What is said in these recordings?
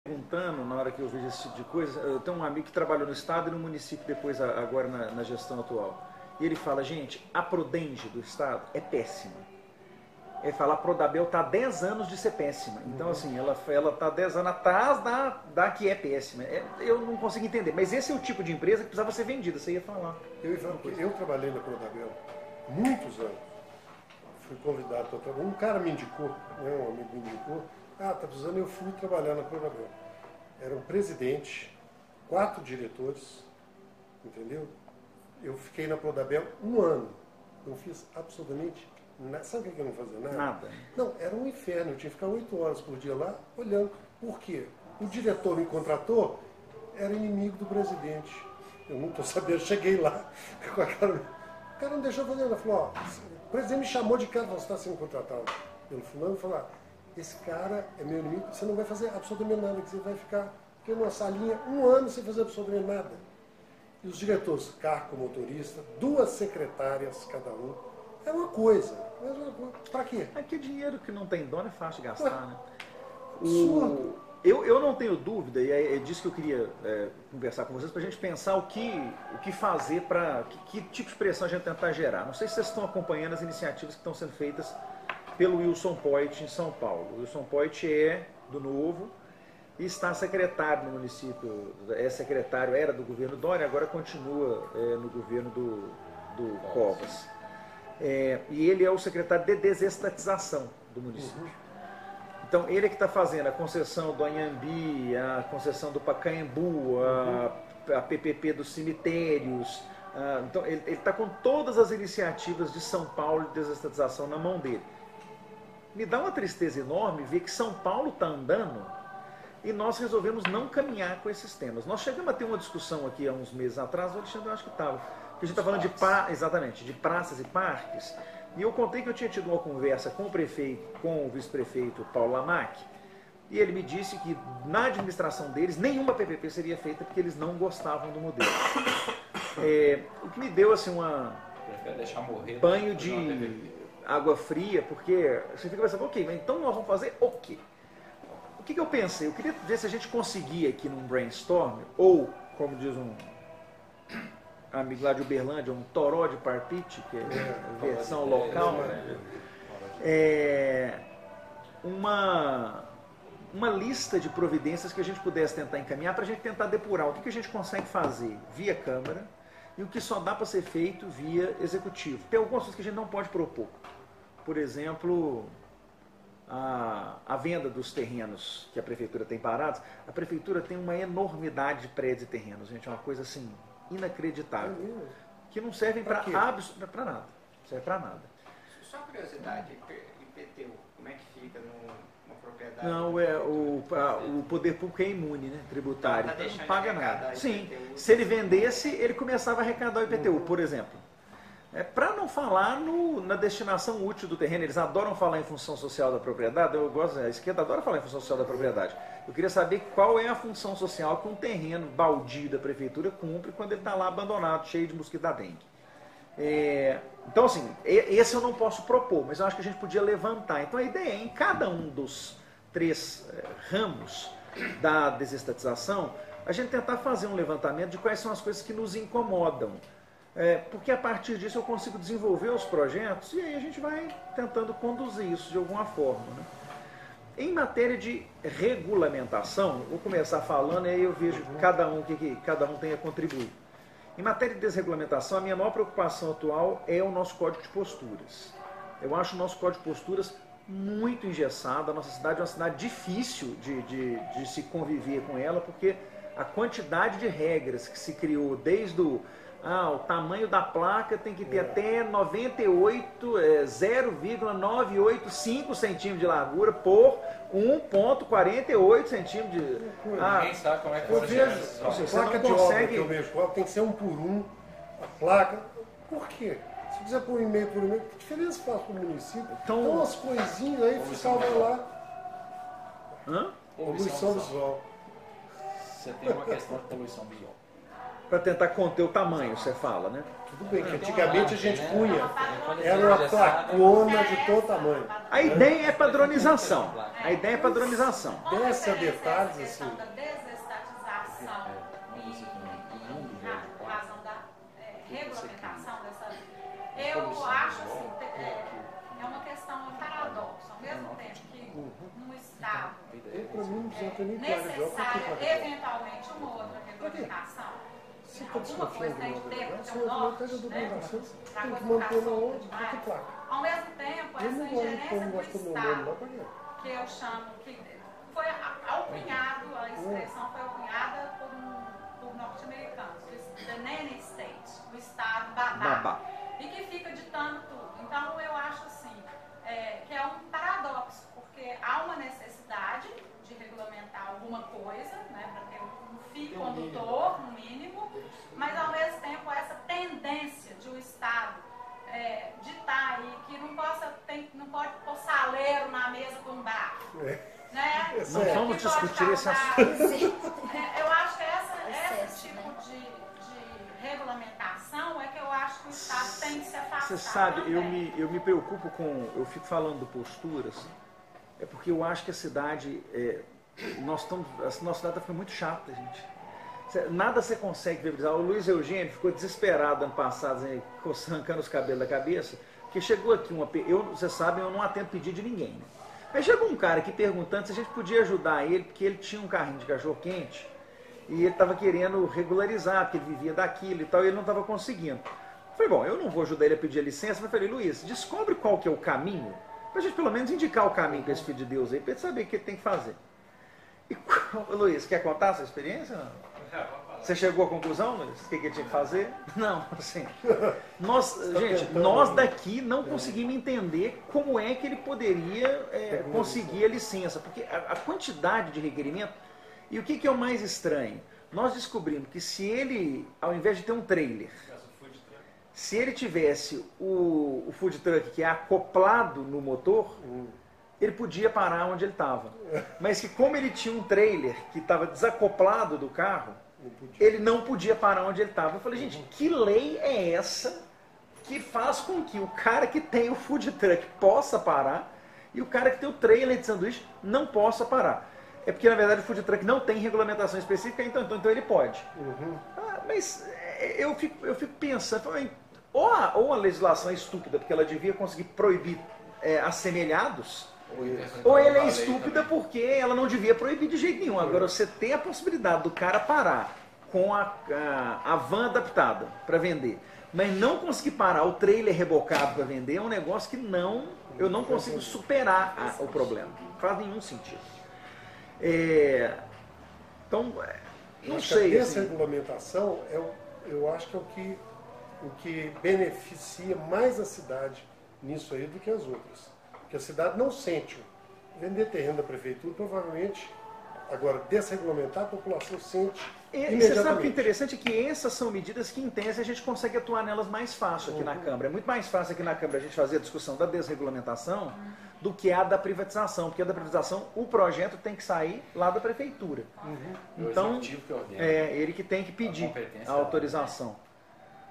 Perguntando, na hora que eu vejo esse tipo de coisa, eu tenho um amigo que trabalhou no estado e no município depois, agora na gestão atual. E ele fala, gente, a Prodenge do estado é péssima. Ele fala, a Prodabel está há 10 anos de ser péssima. Então, assim, ela está 10 anos atrás da que é péssima. Eu não consigo entender. Mas esse é o tipo de empresa que precisava ser vendida, você ia falar. Eu trabalhei na Prodabel muitos anos. Fui convidado para trabalhar. Um cara me indicou, né, um amigo me indicou. Tá precisando, eu fui trabalhar na Prodabel. Era um presidente, 4 diretores, entendeu? Eu fiquei na Prodabel 1 ano. Não fiz absolutamente nada. Sabe o que eu não fazia? Nada. Não, era um inferno. Eu tinha que ficar 8 horas por dia lá, olhando. Por quê? O diretor me contratou, era inimigo do presidente. Eu não estou sabendo, eu cheguei lá com a cara... O cara não deixou fazer nada. Falou, ó, o presidente me chamou de cara, você está sendo contratado pelo fulano, falou, esse cara é meu inimigo, você não vai fazer absolutamente nada, que você vai ficar aqui numa salinha 1 ano sem fazer absolutamente nada. E os diretores, carro motorista, 2 secretárias cada um, é uma coisa. Mas para quê? Aqui é dinheiro que não tem dono, é fácil de gastar, né? Absurdo. Eu não tenho dúvida, e é disso que eu queria conversar com vocês, para a gente pensar o que fazer, que tipo de pressão a gente tentar gerar. Não sei se vocês estão acompanhando as iniciativas que estão sendo feitas pelo Wilson Poit em São Paulo. O Wilson Poit é do Novo e está secretário no município, era do governo Dória, agora continua no governo do Covas. E ele é o secretário de desestatização do município. Então ele é que está fazendo a concessão do Anhambi, a concessão do Pacaembu, a PPP dos cemitérios. Então ele está com todas as iniciativas de São Paulo de desestatização na mão dele. Me dá uma tristeza enorme ver que São Paulo está andando e nós resolvemos não caminhar com esses temas. Nós chegamos a ter uma discussão aqui há uns meses atrás, o Alexandre eu acho que estava, que a gente está falando de praças e parques, e eu contei que eu tinha tido uma conversa com o prefeito, com o vice-prefeito Paulo Lamac, e ele me disse que na administração deles nenhuma PPP seria feita porque eles não gostavam do modelo. O que me deu assim banho de água fria, porque você fica pensando, ok, mas então nós vamos fazer o quê? O que eu pensei? Eu queria ver se a gente conseguia aqui num brainstorm, ou, como diz um amigo lá de Uberlândia, um toró de parpite, que é a versão local, uma lista de providências que a gente pudesse tentar encaminhar para a gente tentar depurar o que a gente consegue fazer via Câmara e o que só dá para ser feito via Executivo. Tem algumas coisas que a gente não pode propor. Por exemplo, a venda dos terrenos que a Prefeitura tem parados. A Prefeitura tem uma enormidade de prédios e terrenos, gente, é uma coisa assim inacreditável, que não servem para nada. Não serve para nada. Só curiosidade, IPTU, como é que fica numa propriedade? Não, o poder público é imune, né, tributário, então não paga nada. Sim, se ele vendesse, ele começava a arrecadar o IPTU, por exemplo. Para não falar na destinação útil do terreno, eles adoram falar em função social da propriedade, a esquerda adora falar em função social da propriedade. Eu queria saber qual é a função social que um terreno baldio da prefeitura cumpre quando ele está lá abandonado, cheio de mosquito da dengue. Então, assim, esse eu não posso propor, mas eu acho que a gente podia levantar. Então, a ideia é, em cada um dos 3 ramos da desestatização, a gente tentar fazer um levantamento de quais são as coisas que nos incomodam. Porque a partir disso eu consigo desenvolver os projetos e aí a gente vai tentando conduzir isso de alguma forma, né? Em matéria de regulamentação, vou começar falando e aí eu vejo cada um que cada um tem a contribuir. Em matéria de desregulamentação, a minha maior preocupação atual é o nosso Código de Posturas. Eu acho o nosso Código de Posturas muito engessado, a nossa cidade é uma cidade difícil de se conviver com ela, porque a quantidade de regras que se criou desde o tamanho da placa tem que ter até 0,985 centímetros de largura por 1,48 centímetros de... Ninguém sabe como é que eu vejo, você placa não de obra consegue... que eu vejo, tem que ser 1 por 1, a placa. Por quê? Se quiser pôr 1,5 por 1,5, que diferença faz para o município? Então umas coisinhas aí ficavam lá. Hã? Poluição visual. Você tem uma questão de poluição visual. para tentar conter o tamanho, você fala, né? Tudo bem, que antigamente a gente punha, era uma placona de todo tamanho. A ideia é padronização. A ideia é padronização. Desce a detalhes assim. Da desestatização e a razão da regulamentação dessa. Eu acho assim, é uma questão, um paradoxo. Ao mesmo tempo que no Estado necessária eventualmente uma outra regulamentação. Alguma coisa tem que ter, porque é um norte, né? Tem que manter na onde, tem que placa. Ao mesmo tempo, essa ingerência do Estado, que eu chamo, que foi alcunhado, a expressão foi alcunhada por norte-americanos, the nanny state, o Estado babá, e que fica ditando tudo. Então, eu acho assim, que é um paradoxo, porque há uma necessidade de regulamentar alguma coisa, né, para ter um fio condutor, no mínimo, mas ao mesmo tempo essa tendência de o Estado ditar aí que não pode pôr saleiro na mesa com um bar. Né? Não vamos discutir esse assunto. Eu acho que esse tipo de regulamentação é que eu acho que o Estado tem que se afastar. Você sabe, eu me preocupo com... Eu fico falando posturas, é porque eu acho que a cidade... a nossa cidade está ficando muito chata, gente. Nada você consegue viabilizar. O Luiz Eugênio ficou desesperado ano passado, arrancando os cabelos da cabeça, porque chegou aqui vocês sabem, eu não atendo pedido de ninguém. Né? Aí chegou um cara aqui perguntando se a gente podia ajudar ele, porque ele tinha um carrinho de cachorro-quente e ele estava querendo regularizar, porque ele vivia daquilo e tal, e ele não estava conseguindo. Eu falei, bom, eu não vou ajudar ele a pedir a licença, mas falei, Luiz, descobre qual que é o caminho, para a gente pelo menos indicar o caminho para esse filho de Deus aí, para ele saber o que ele tem que fazer. E, Luiz, quer contar a sua experiência? Não? Você chegou à conclusão, Luiz? O que ele tinha que fazer? Não, assim. Nós daqui não conseguimos entender como é que ele poderia conseguir a licença. Porque a quantidade de requerimento. E o que é o mais estranho? Nós descobrimos que se ele, ao invés de ter um trailer, se ele tivesse o food truck que é acoplado no motor, ele podia parar onde ele estava. Mas que como ele tinha um trailer que estava desacoplado do carro, ele não podia parar onde ele estava. Eu falei, gente, que lei é essa que faz com que o cara que tem o food truck possa parar e o cara que tem o trailer de sanduíche não possa parar? É porque, na verdade, o food truck não tem regulamentação específica, então ele pode. Mas eu fico pensando, ou a legislação é estúpida, porque ela devia conseguir proibir assemelhados, ou ela é estúpida porque ela não devia proibir de jeito nenhum. Agora, você tem a possibilidade do cara parar com a van adaptada para vender, mas não conseguir parar o trailer rebocado para vender, é um negócio que eu não consigo superar o problema. Não faz nenhum sentido. Então, não sei. Essa regulamentação, eu acho que é o que beneficia mais a cidade nisso aí do que as outras. Porque a cidade não sente. Vender terreno da prefeitura, provavelmente, agora, desregulamentar, a população sente imediatamente. Você sabe o que é interessante? É que essas são medidas que, em tese, a gente consegue atuar nelas mais fácil aqui na Câmara. É muito mais fácil aqui na Câmara a gente fazer a discussão da desregulamentação do que a da privatização. Porque a da privatização, o projeto tem que sair lá da prefeitura. Então, ele que tem que pedir a autorização.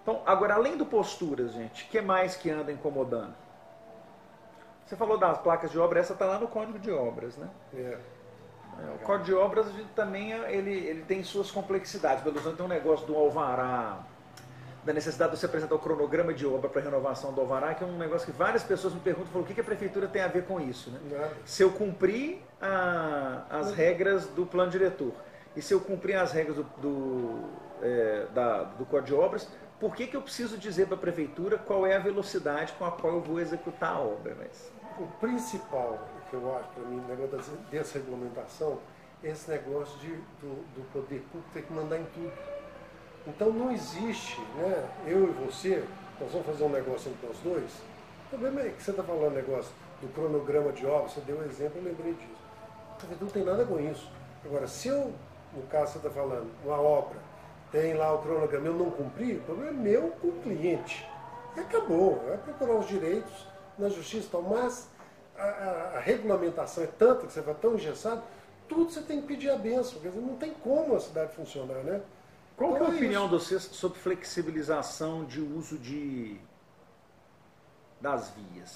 Então, agora, além do posturas, gente, o que mais que anda incomodando? Você falou das placas de obra, essa está lá no Código de Obras, né? O Código de Obras a gente também ele tem suas complexidades. Belo Horizonte tem um negócio do alvará, da necessidade de você apresentar o cronograma de obra para renovação do alvará, que é um negócio que várias pessoas me perguntam, o que a prefeitura tem a ver com isso, né? Se eu cumprir as regras do plano diretor e se eu cumprir as regras do Código de Obras, por que eu preciso dizer para a prefeitura qual é a velocidade com a qual eu vou executar a obra? O principal que eu acho, para mim, o negócio da desregulamentação, é esse negócio do poder público ter que mandar em tudo. Então não existe, né? Eu e você, nós vamos fazer um negócio entre nós dois. O problema é que você está falando negócio do cronograma de obra, você deu um exemplo, eu lembrei disso. A prefeitura não tem nada com isso. Agora, se eu, no caso você está falando, uma obra, tem lá o cronograma, eu não cumprir, o problema é meu com o cliente. E acabou, vai procurar os direitos na justiça e tal, mas a regulamentação é tanta, que você vai tão engessado, tudo você tem que pedir a benção, quer dizer, não tem como a cidade funcionar, né? Qual que é a Então é opinião de isso. vocês sobre flexibilização de uso das vias?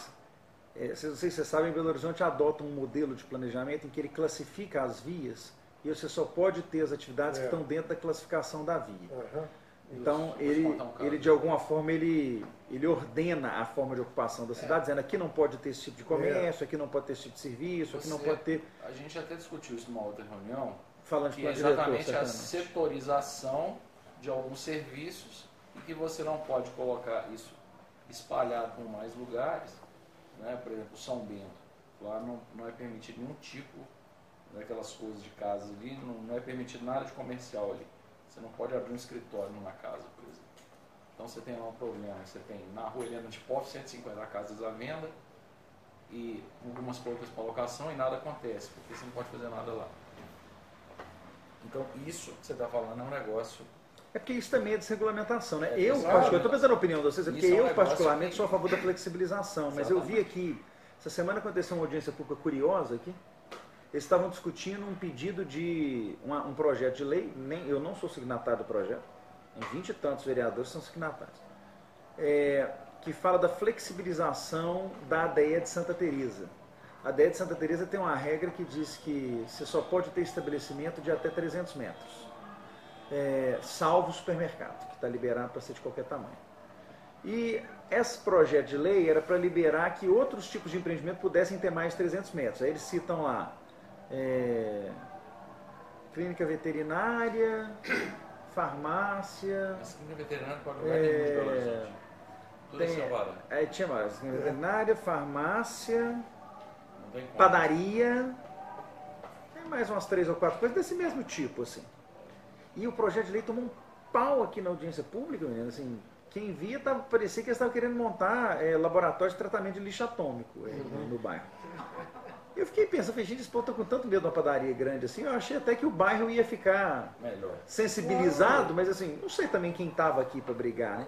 Não sei se vocês sabem, Belo Horizonte adota um modelo de planejamento em que ele classifica as vias e você só pode ter as atividades que estão dentro da classificação da via. Aham. Então, ele de alguma forma, ele ordena a forma de ocupação da cidade, dizendo aqui não pode ter esse tipo de comércio, aqui não pode ter esse tipo de serviço, aqui não pode ter... A gente até discutiu isso numa outra reunião, Falando de que é plano diretor, exatamente a certamente. setorização de alguns serviços e que você não pode colocar isso espalhado por mais lugares, né? Por exemplo, São Bento, lá não é permitido nenhum tipo daquelas coisas de casa ali, não é permitido nada de comercial ali. Você não pode abrir um escritório numa casa, por exemplo. Então você tem lá um problema, você tem na rua Helena de Poff 150 casas à venda e algumas poucas para locação e nada acontece, porque você não pode fazer nada lá. Então isso que você está falando é um negócio... É porque isso também é desregulamentação, né? É, eu exato. estou pensando a opinião de vocês, é porque Isso é um eu negócio particularmente que- sou a favor da flexibilização, mas eu vi Exatamente. aqui, essa semana aconteceu uma audiência pública curiosa aqui, eles estavam discutindo um pedido de um projeto de lei, eu não sou signatário do projeto, em 20 e tantos vereadores são signatários, que fala da flexibilização da ADEA de Santa Teresa. A ADEA de Santa Teresa tem uma regra que diz que você só pode ter estabelecimento de até 300 metros. Salvo o supermercado, que está liberado para ser de qualquer tamanho. E esse projeto de lei era para liberar que outros tipos de empreendimento pudessem ter mais de 300 metros. Aí eles citam lá clínica veterinária, farmácia, Mas clínica veterinária pode lugar nenhum de Belo Horizonte. Tudo é salvado. aí tinha mais, clínica veterinária, farmácia, Não tem como. padaria, tem mais umas 3 ou 4 coisas desse mesmo tipo, assim. E o projeto de lei tomou um pau aqui na audiência pública, menino, assim, quem via parecia que eles estavam querendo montar laboratório de tratamento de lixo atômico no bairro. Eu fiquei pensando, falei, gente, esse povo tá com tanto medo de uma padaria grande assim, eu achei até que o bairro ia ficar Melhor. sensibilizado, mas assim, não sei também quem estava aqui para brigar, né?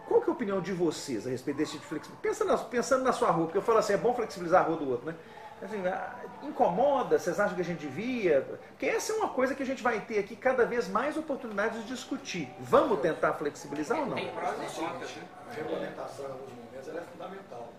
Qual que é a opinião de vocês a respeito desse tipo de flexibilização? Pensando na sua rua, porque eu falo assim, é bom flexibilizar a rua do outro, né? Assim, incomoda? Vocês acham que a gente devia? Porque essa é uma coisa que a gente vai ter aqui cada vez mais oportunidades de discutir. Vamos tentar flexibilizar ou não? Tem prós e contras, né? A regulamentação em alguns momentos ela é fundamental.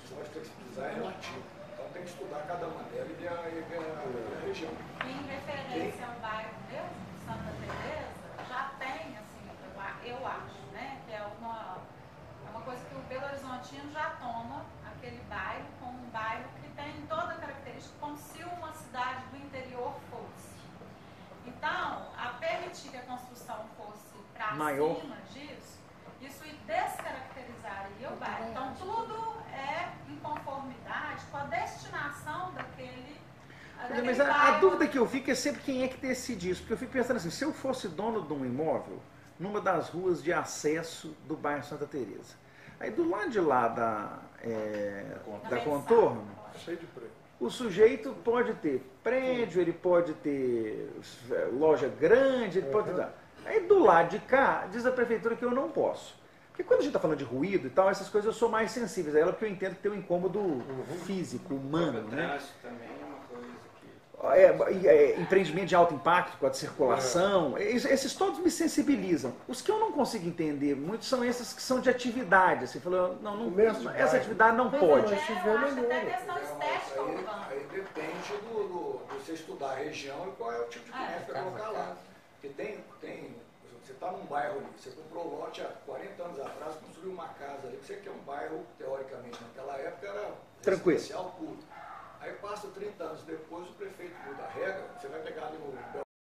Você vai flexibilizar é relativo. Então tem que estudar cada uma delas e ver a região. Em referência ao bairro mesmo, Santa Teresa, já tem, assim, eu acho, né, que é uma coisa que o Belo Horizontino já toma aquele bairro como um bairro que tem toda a característica como se uma cidade do interior fosse. Então, a permitir que a construção fosse para Maior. cima disso, isso descaracterizaria o bairro. Então, tudo é em conformidade com a destinação daquele Mas a bairro. dúvida que eu fico é sempre quem é que decide isso. Porque eu fico pensando assim, se eu fosse dono de um imóvel, numa das ruas de acesso do bairro Santa Teresa, aí do lado de lá da Contorno, Cheio de preço. o sujeito pode ter prédio, ele pode ter loja grande, ele pode dar. Aí do lado de cá, diz a prefeitura que eu não posso. Porque quando a gente está falando de ruído e tal, essas coisas eu sou mais sensível a ela, porque eu entendo que tem um incômodo físico, humano, O né? trânsito também é uma coisa que... Empreendimento de alto impacto com a circulação, esses todos me sensibilizam. Os que eu não consigo entender muito são esses que são de atividade. Assim, falou, Comércio de essa bairro. atividade não Mas pode. não, se Eu tiver, acho até melhora. questão estética urbana. Aí depende de você estudar a região e qual é o tipo de comércio que vai colocar lá. Porque você está num bairro ali, você comprou o lote há 40 anos atrás, construiu uma casa ali, você quer um bairro, teoricamente, naquela época era Tranquilo. residencial puro. Aí passa 30 anos depois, o prefeito muda a regra, você vai pegar ali no